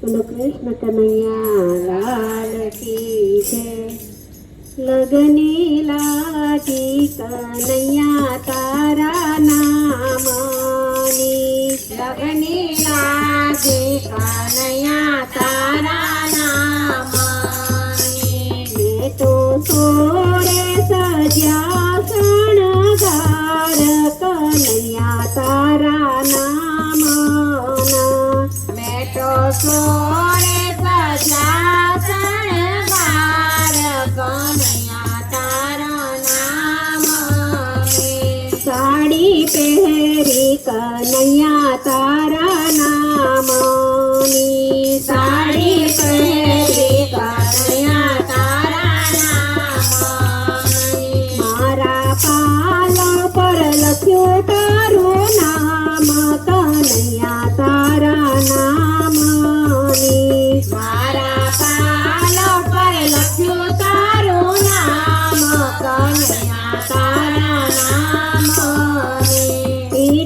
બોલો કૃષ્ણ કનૈયા લાલ કી છે. લગની લાગી કનૈયા તારા નામની. લગની લાગી કનૈયા તારા નામની. મેં તો સોરે સજ્યા શણગાર કનૈયા તારા નામના. મેં તો સોરે સજા શણગાર કનૈયા તારા નામની. સાડી પહેરી કનૈયા તારા નામની. સાડી પહેરી કનૈયા તારા નામની. મારા પાલવ પર લખ્યું તારું નામ કનૈયા તારા નામની. મારા પાલવ પર લખ્યું તારું નામ કનૈયા તારા નામની.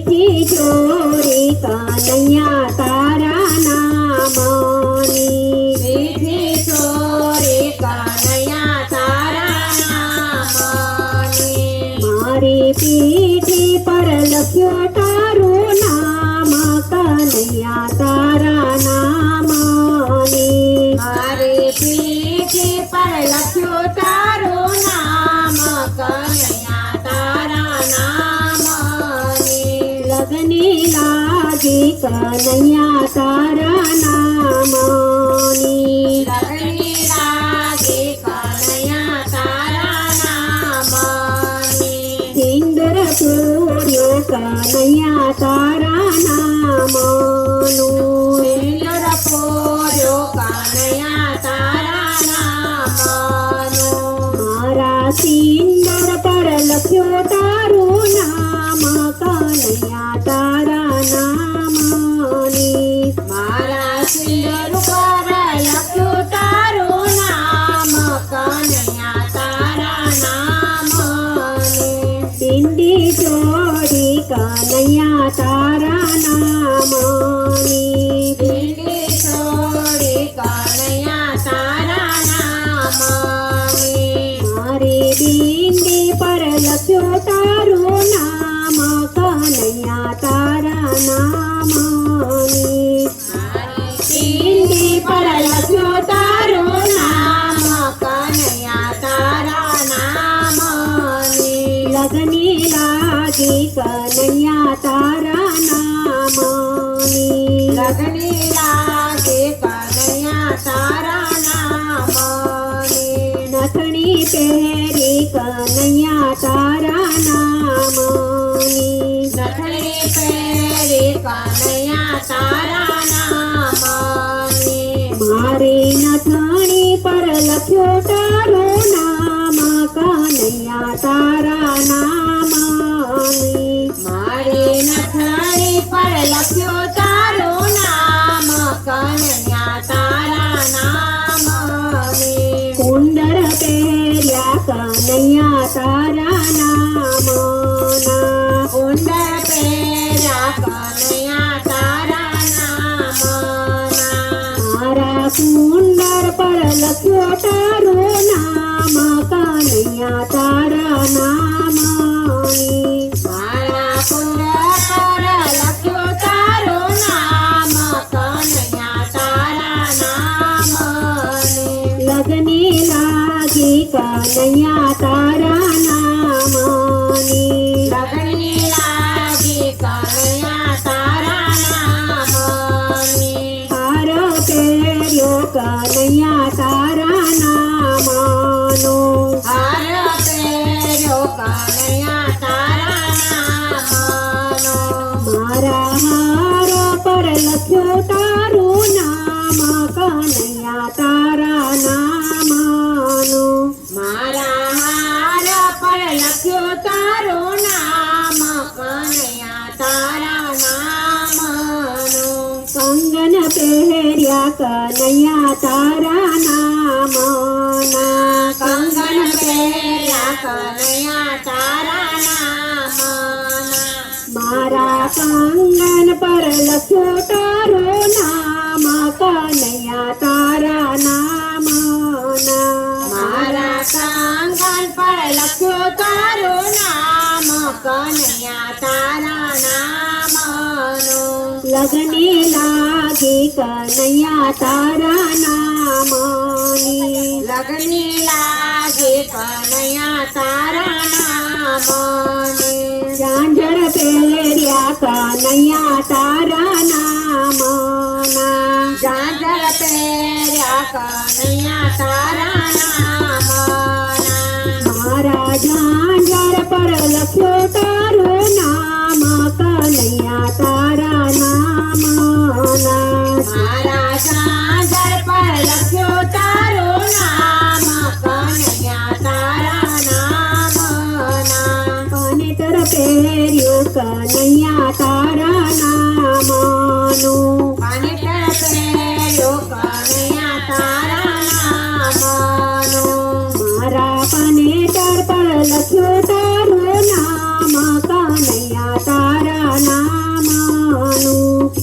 પીઠી ચોરી કનૈયા તારા નામની. પીઠી ચોરી કનૈયા તારા નામની. મારી પીઠી પર લખ્યું તારું નામ કનૈયા તારા નામની. મારી પીઠી પર લખ્યું તારું નામ કનૈયા તારા નામની. લગની લાગી કનૈયા તારા નામની. લગની લાગી કનૈયા તારા નામની. સિંદર પૂર્યો કનૈયા તારા નામનું. સિંદૂર પૂર્યો કનૈયા તારા નામનું. મારા સિંદર પર લખ્યું તારું નામ કનૈયા તારા નામની. મારા સિંદૂર પર લખ્યું તારું નામ કનૈયા તારા નામની. પિંડી ચોરી કનૈયા તારા નામની. પીડી છોડી કનૈયા તારા નામની. મારી બિંદી પર લખ્યું તારું નામ કનૈયા તારા નામની. મારી બિંદી પર લખ્યું તારું નામ કનૈયા તારા નામની. લગની લાગી કનૈયા તારા નામની. લગની લાગી કનૈયા તારા નામની. નથણી પહેરી કનૈયા તારા નામની. નથણી પહેરી કનૈયા તારા નામની. મારી નથણી પર લખ્યું તારું નામ કનૈયા તારા નામની. મારી નથણી પર લખ્યું તારું નામ કનૈયા તારા નામની. કુંડળ પહેર્યા કનૈયા તારા નામના. કુંડળ પહેર્યા કનૈયા તારા નામના. મારા કુંડળ પર લખ્યું તારું નામ કનૈયા તારા નામની. મારા કુંડળ પર લખ્યું તારું નામ કનૈયા તારા નામની. લગની લાગી કનૈયા તારા નામની. લગની લાગી કનૈયા તારા નામની. હાર પહેર્યો કનૈયા તારા નામનો. હાર પહેર્યો કનૈયા તારા નામનો. મારા હાર પર લખ્યું તારું નામ કનૈયા તારા નામનું. મારા હાર પર લખ્યું તારું નામ કનૈયા તારા નામનું. કંગન પહેર્યા કનૈયા તારા નામના. કંગન પહેર્યા કનૈયા તારા નામના. મારા કંગન પર લખ્યું તારું નામ કનૈયા કનૈયા તારા નામનો લગને લાગી કનૈયા તારા નામની લગની લાગે કનૈયા તારા નામને ઝાંઝર પહેર્યા કનૈયા તારા નામના ઝાંઝર પહેર્યા કનૈયા તારા નામના મારા ઝાંઝર પર લખ્યો તારું નામ કનૈયા તારા નામના મારા ઝાંઝર પર લખ્યો તારું નામ કનૈયા તારા નામના પાનેતર પહેર્યો કનૈયા તારા નામનું પાનેતર પહેર્યો કનૈયા તારા નામનો મારા પાનેતર પર લખ્યું તારું નામ કનૈયા તારા નામનું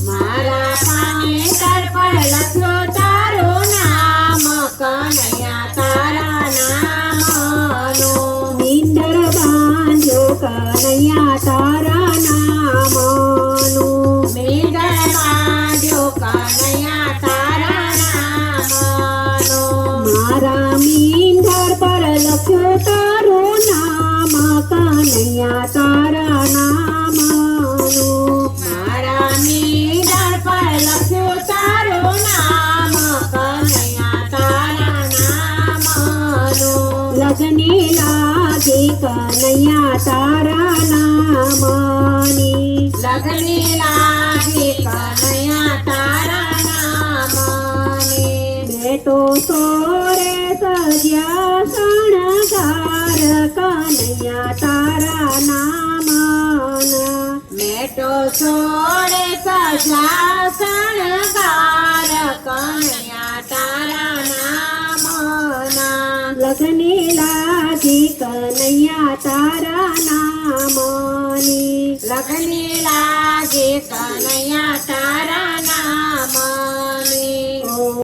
મારા પાનેતર પર લખ્યો તારું નામ કનૈયા તારા નામનો નીંદર બાંધ્યો કનૈયા તારા નામનું મેઘર બાંધ્યો કનૈયા તારા નામનો મારા મીંઢર પર લખ્યું તારું નામ કનૈયા તારા નામનું મારા મેઘર પર લખ્યું તારું નામ કનૈયા તારા નામનો લગને લાગી કનૈયા તારા નામની લગની લાગે કનૈયા તારા નામને બેટો સોરે સજ્યા શણગાર કનૈયા તારા નામના મેટો છોડે સજા શણગાર કનૈયા તારા નામના લગને લાગી કનૈયા તારા નામની લગની લાગે કનૈયા તારા